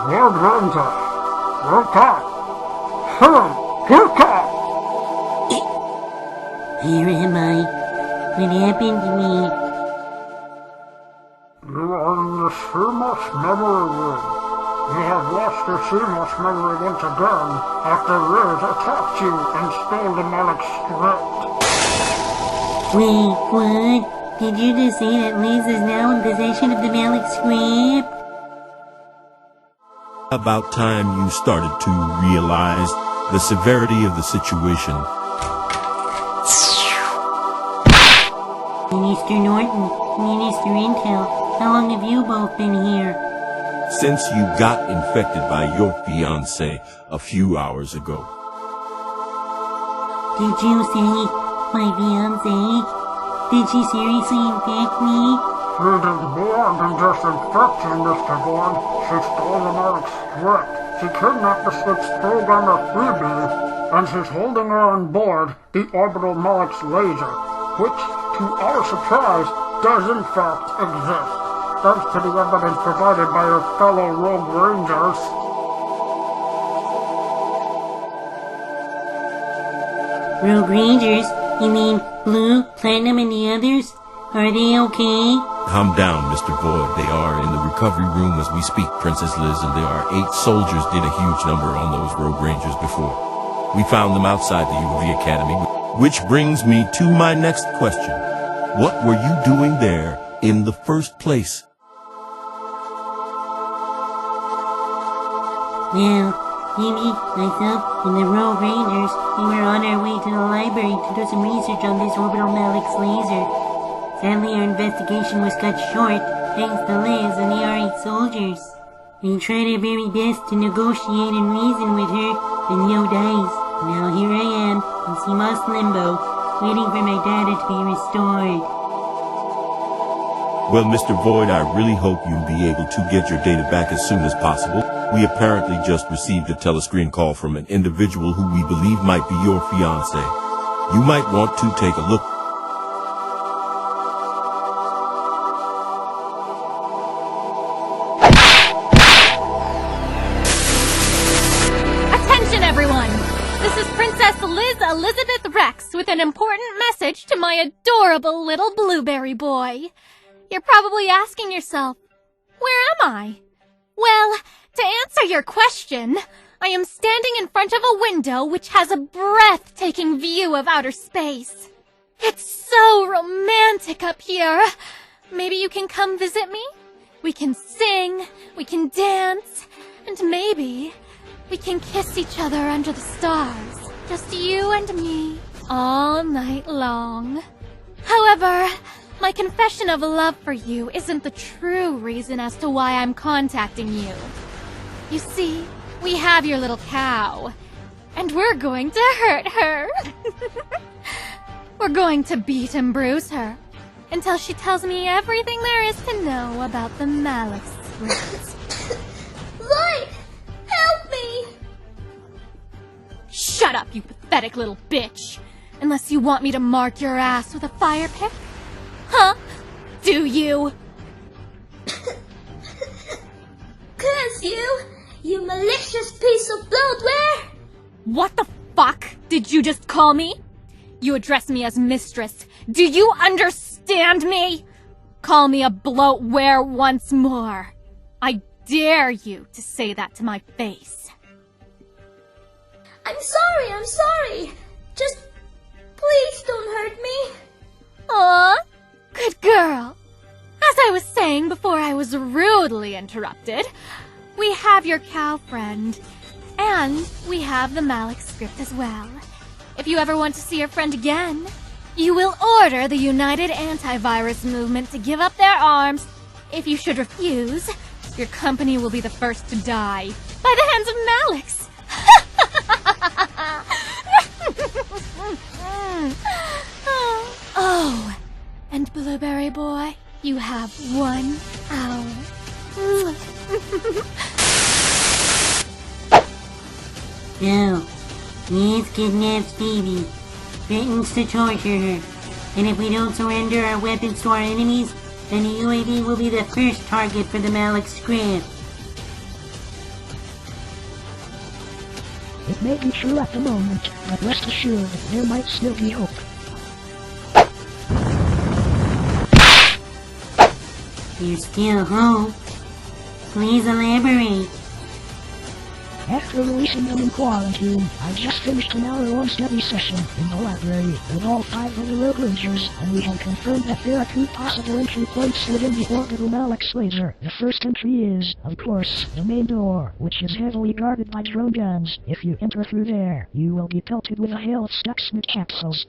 World Rangers. Look out. Look out. Here am I. What happened to me? You are in the CMOS memory room. You have lost your CMOS memory once again after Riz attacked you and stole the Malik's script. Wait, what? Did you just say that Liz is now in possession of the Malik script? About time you started to realize the severity of the situation. Mr. Norton, Minister Intel, how long have you both been here? Since you got infected by your fiancée a few hours ago. Did you say my fiancée? Did she seriously infect me? She did more than just infect you, Mr. Bourne. She stole the Malik's script. She kidnapped the script's programmer Phoebe, and she's holding her on board the orbital Malik's laser, which, to our surprise, does in fact exist, thanks to the evidence provided by her fellow Rogue Rangers. Rogue Rangers? You mean Blue, Platinum, and the others? Are they okay? Calm down, Mr. Void. They are in the recovery room as we speak, Princess Liz, and there are 8 soldiers did a huge number on those Rogue Rangers before. We found them outside the UV Academy, which brings me to my next question. What were you doing there in the first place? Well, Phoebe, myself, and the Rogue Rangers, we were on our way to the library to do some research on this orbital Malik's laser. Sadly, our investigation was cut short, thanks to Liz and the R8 soldiers. We tried our very best to negotiate and reason with her, but no dice. Now here I am, in CMOS limbo, waiting for my data to be restored. Well, Mr. Void, I really hope you'll be able to get your data back as soon as possible. We apparently just received a telescreen call from an individual who we believe might be your fiancé. You might want to take a look. Attention, everyone! This is Princess Liz Elizabeth Rex with an important message to my adorable little blueberry boy. You're probably asking yourself, where am I? Well, to answer your question, I am standing in front of a window which has a breathtaking view of outer space. It's so romantic up here. Maybe you can come visit me? We can sing, we can dance, and maybe we can kiss each other under the stars. Just you and me, all night long. However, my confession of love for you isn't the true reason as to why I'm contacting you. You see, we have your little cow, and we're going to hurt her. We're going to beat and bruise her until she tells me everything there is to know about the Malik script. Lloyd! Help me! Shut up, you pathetic little bitch! Unless you want me to mark your ass with a fire pick? Huh? Do you? Curse you! You malicious piece of bloatware! What the fuck did you just call me? You address me as mistress. Do you understand me? Call me a bloatware once more. I dare you to say that to my face. I'm sorry! Just please don't hurt me. Aw, good girl. As I was saying before I was rudely interrupted, we have your cow friend, and we have the Malik script as well. If you ever want to see your friend again, you will order the United Antivirus Movement to give up their arms. If you should refuse, your company will be the first to die by the hands of Malik's. Oh, and Blueberry Boy, you have 1 hour. So, Liz kidnaps Phoebe, threatens to torture her, and if we don't surrender our weapons to our enemies, then the UAV will be the first target for the Malik script. may be true at the moment, but rest assured, there might still be hope. There's still hope. Please elaborate. After releasing them in quarantine, I just finished an hour-long study session in the library with all 5 of the Rogue Rangers, and we have confirmed that there are 2 possible entry points within the orbital Malix laser. The first entry is, of course, the main door, which is heavily guarded by drone guns. If you enter through there, you will be pelted with a hail of Stuxnet capsules.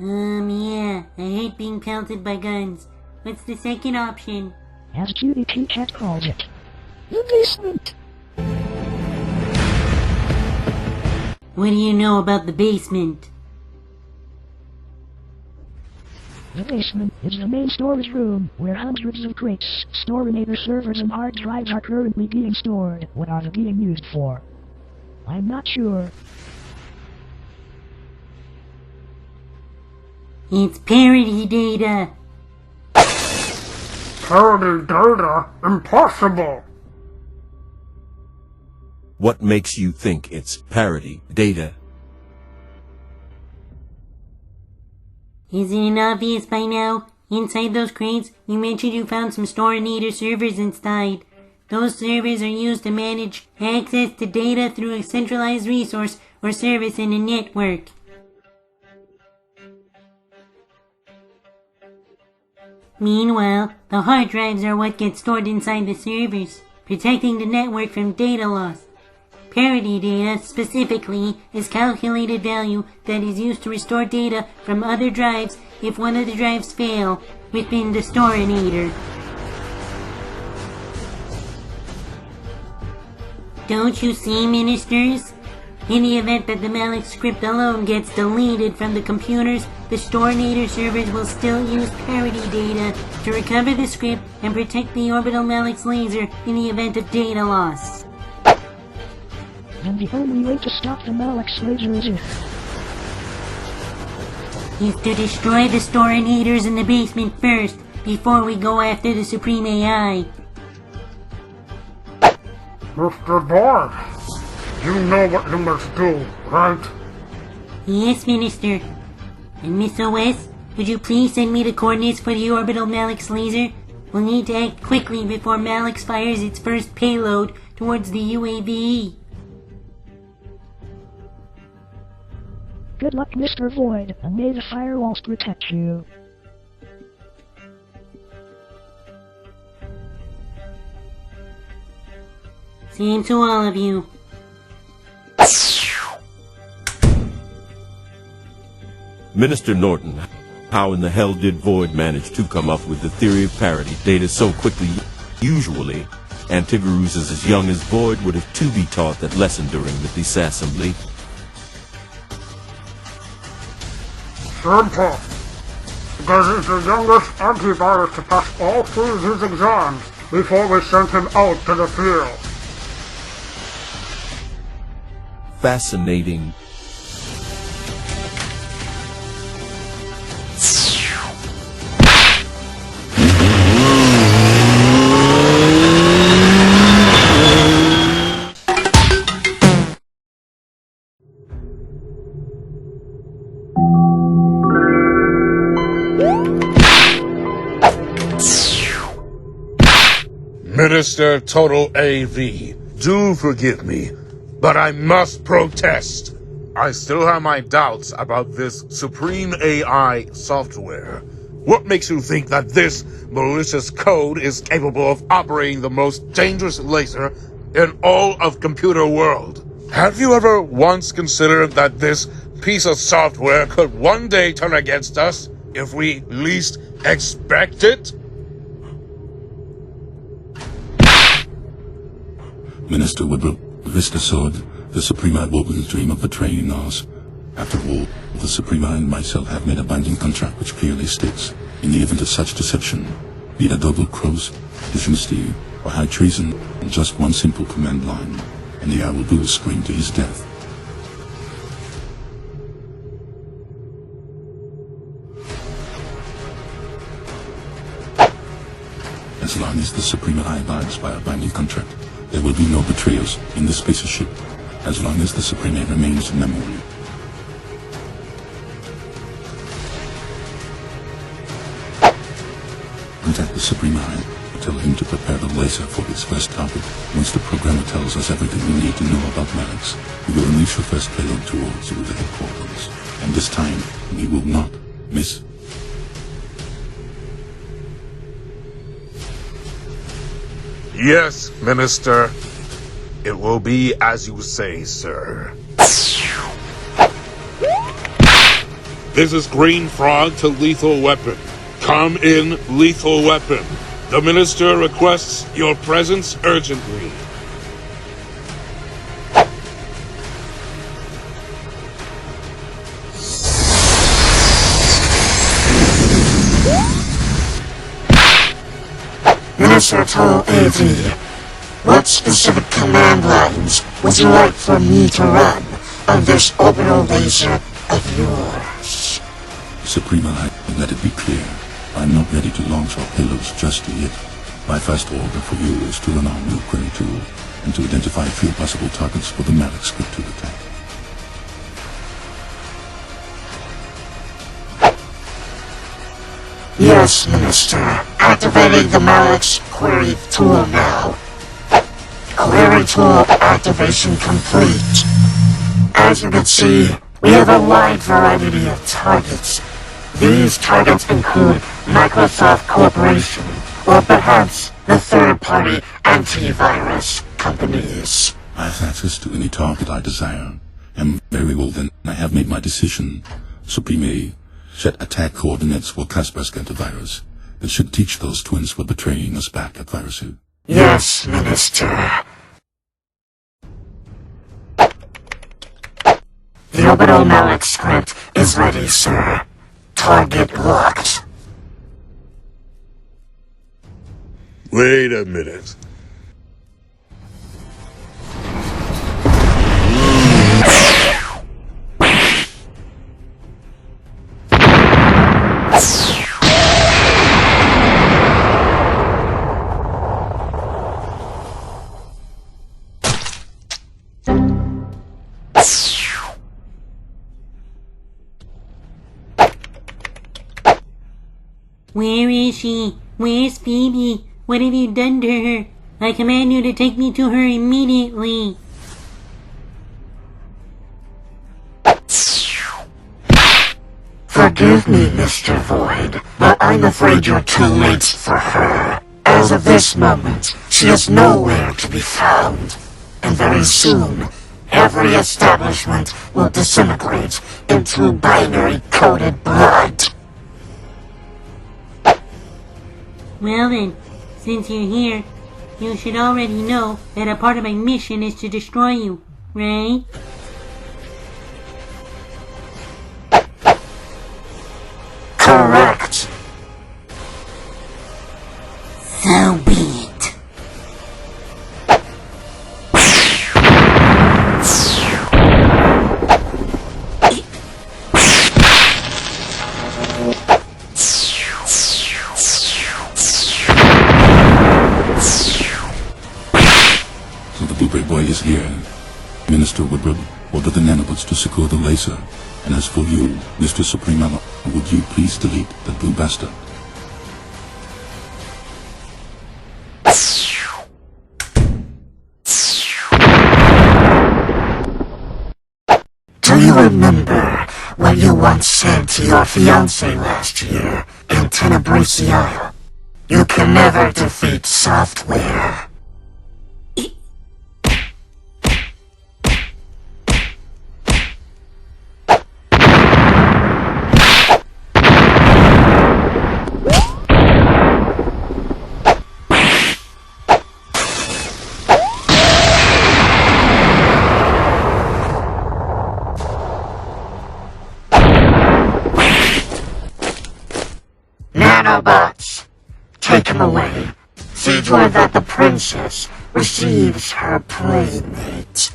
Yeah, I hate being pelted by guns. What's the second option? As QDP Chat calls it, the basement. What do you know about the basement? The basement is the main storage room, where hundreds of crates, Storinator servers and hard drives are currently being stored. What are they being used for? I'm not sure. It's parody data. Parody data? Impossible! What makes you think it's parody data? Isn't it obvious by now? Inside those crates, you mentioned you found some Storinator servers inside. Those servers are used to manage access to data through a centralized resource or service in a network. Meanwhile, the hard drives are what gets stored inside the servers, protecting the network from data loss. Parity data, specifically, is calculated value that is used to restore data from other drives if one of the drives fail within the Storinator. Don't you see, ministers? In the event that the Malix script alone gets deleted from the computers, the Storinator servers will still use parity data to recover the script and protect the orbital Malix laser in the event of data loss. And the only way to stop the Malix laser is to destroy the Storinators in the basement first, before we go after the Supreme AI. Mr. Board, you know what you must do, right? Yes, Minister. And Miss OS, would you please send me the coordinates for the orbital Malix laser? We'll need to act quickly before Malix fires its first payload towards the UAV. Good luck, Mr. Void, and may the firewalls protect you. Same to all of you. Minister Norton, how in the hell did Void manage to come up with the theory of parity data so quickly? Usually, Antivirus is as young as Void would have to be taught that lesson during the disassembly. Simple. Because he's the youngest antivirus to pass all 3 of his exams before we sent him out to the field. Fascinating. Minister Total AV, do forgive me, but I must protest. I still have my doubts about this Supreme AI software. What makes you think that this malicious code is capable of operating the most dangerous laser in all of computer world? Have you ever once considered that this piece of software could one day turn against us if we least expect it? Minister Webroot, Vista Sword, the Supreme AI would dream of betraying us. After all, the Supreme AI and myself have made a binding contract which clearly states, in the event of such deception, be it a double cross, dishonesty, or high treason, just one simple command line, and the AI will do a scream to his death. As long as the Supreme AI abides by a binding contract, there will be no betrayals in the spacer ship, as long as the Supreme AI remains in memory. Contact the Supreme AI. Tell him to prepare the laser for his first target. Once the programmer tells us everything we need to know about Malix, we will unleash your first payload towards you with the headquarters. And this time, we will not miss. Yes, Minister. It will be as you say, sir. This is Green Frog to Lethal Weapon. Come in, Lethal Weapon. The Minister requests your presence urgently. Minister to AV, what specific command lines would you like for me to run on this orbital laser of yours? Supreme AI, let it be clear. I'm not ready to launch our payloads just yet. My first order for you is to run our new query tool and to identify 3 possible targets for the Malix script to attack. Yes, Minister. Activating the Malix query tool now. Query tool activation complete. As you can see, we have a wide variety of targets. These targets include Microsoft Corporation, or perhaps the third-party antivirus companies. I have access to any target I desire. And very well then, I have made my decision. Supreme AI, set attack coordinates for Kaspersky antivirus. It should teach those twins for betraying us back at Virusu. Yes, Minister. The orbital Malix script is ready, sir. Target locked. Wait a minute. Where is she? Where's Phoebe? What have you done to her? I command you to take me to her immediately. Forgive me, Mr. Void, but I'm afraid you're too late for her. As of this moment, she is nowhere to be found. And very soon, every establishment will disintegrate into binary-coded blood. Well then, since you're here, you should already know that a part of my mission is to destroy you, right? Correct. So be it. So the Blueberry Boy is here. Minister Webroot, order the nanobots to secure the laser. And as for you, Mr. Supreme AI, would you please delete that blue bastard? Do you remember what you once said to your fiancé last year in Tenebrace Isle? You can never defeat software. Nanobots, take him away. See to it that the princess receives her playmate.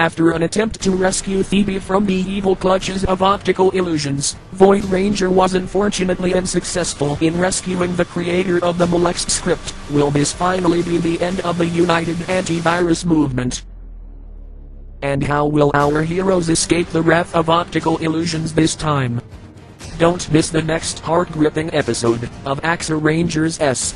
After an attempt to rescue Phoebe from the evil clutches of optical illusions, Void Ranger was unfortunately unsuccessful in rescuing the creator of the Molex script. Will this finally be the end of the United Antivirus Movement? And how will our heroes escape the wrath of optical illusions this time? Don't miss the next heart-gripping episode of Axer Rangers S.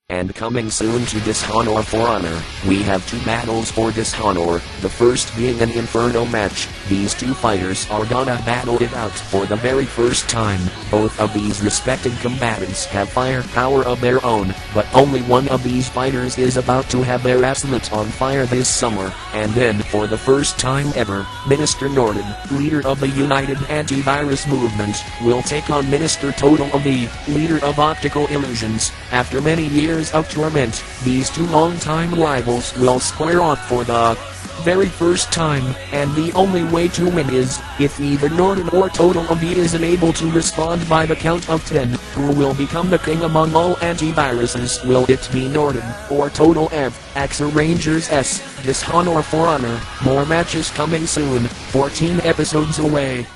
And coming soon to Dishonor for Honor, we have 2 battles for Dishonor, the first being an Inferno match. These 2 fighters are gonna battle it out for the very first time. Both of these respected combatants have fire power of their own, but only one of these fighters is about to have their ass lit on fire this summer. And then, for the first time ever, Minister Norden, leader of the United Antivirus Movement, will take on Minister Total of the, leader of Optical Illusions. After many years of torment, these 2 longtime rivals will square off for the very first time, and the only way to win is if either Norden or Total of the isn't able to respond by the count of 10. Who will become the king among all antiviruses? Will it be Norden or Total F? Axer Rangers S. Dishonor for Honor. More matches coming soon. 14 episodes away.